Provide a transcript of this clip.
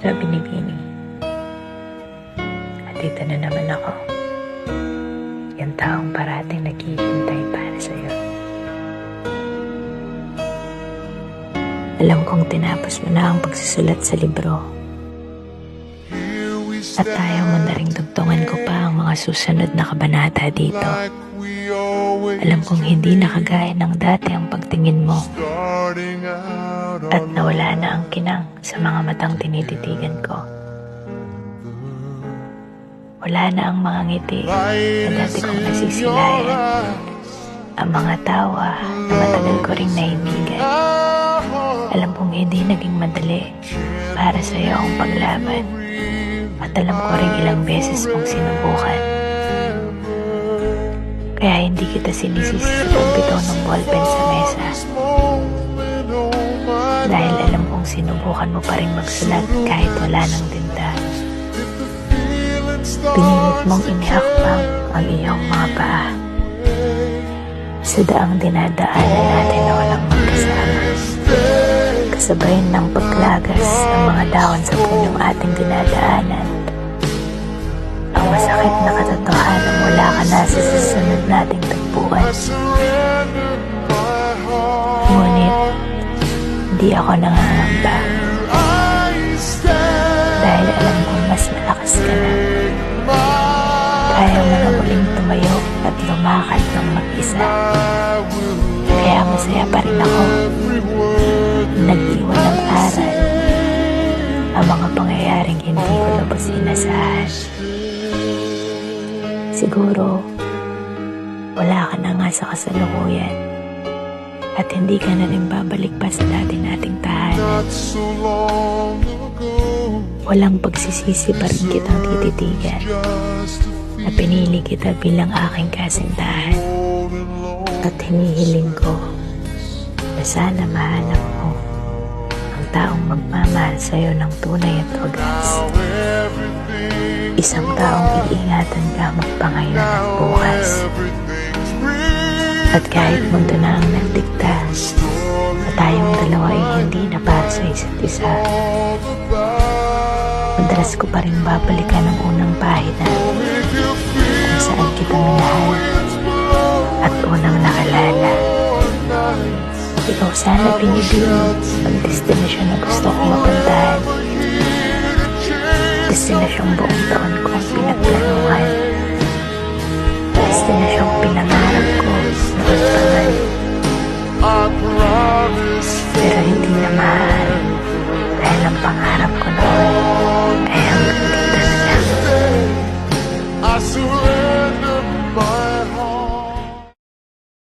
Sabi ni Bini. At dito na naman ako. Yung taong parating naghihintay para sa'yo. Alam kong tinapos mo na ang pagsusulat sa libro. At ayaw mo na ring dugtungan ko pa ang mga susunod na kabanata dito. Alam kong hindi nakagaya ng dati ang pagtingin mo. At nawala na ang kinang sa mga matang tinititigan ko. Wala na ang mga ngiti na dati kong nasisilayan. Ang mga tawa na matagal ko ring nahimigan. Alam kong hindi naging madali para sa'yo ang paglaban. At alam ko rin ilang beses mong sinubukan. Kaya hindi kita sinisisi sa pagbitaw ng ballpen sa mesa. Dahil alam kong sinubukan mo pa rin magsulat kahit wala ng tinta. Pinilit mong inihakbang ang iyong mga paa sa daang dinadaanan natin na walang magkasama. Kasabayan ng paglagas ng mga dahon sa punong ating dinadaanan. Ang masakit na katotohanan wala ka na sa susunod nating tagpuan. Ngunit, hindi ako nangangamba. Dahil alam kong mas malakas ka na. Kaya mo na muling tumayo at lumakad ng mag-isa. Kaya masaya pa rin ako. Nag-iwan ng aral ang mga pangyayaring hindi ko lubos inasahan. Siguro, wala ka na nga sa kasalukuyan at hindi ka na rin babalik pa sa dati nating tahanan. Walang pagsisisi pa rin kitang tititigan na pinili kita bilang aking kasintahan. At hinihiling ko na sana mahanap mo ang taong magmamahal sa'yo ng tunay at wagas. Isang taong iingatan ka magpangayon at bukas. At kahit mundo na ang nagdikta na tayong dalawa ay hindi na para sa isa't isa, madalas ko pa rin babalikan ang unang pahina kung saan kita minahal at unang nakalala. Ikaw sana pinibili ang destinasyon na gusto kong mapuntahan. Destinasyong buong taon kong pinagplanuhan. Destinasyong pinangarap ko noon pa man. Pero hindi na maaari dahil ang pangarap ko noon ay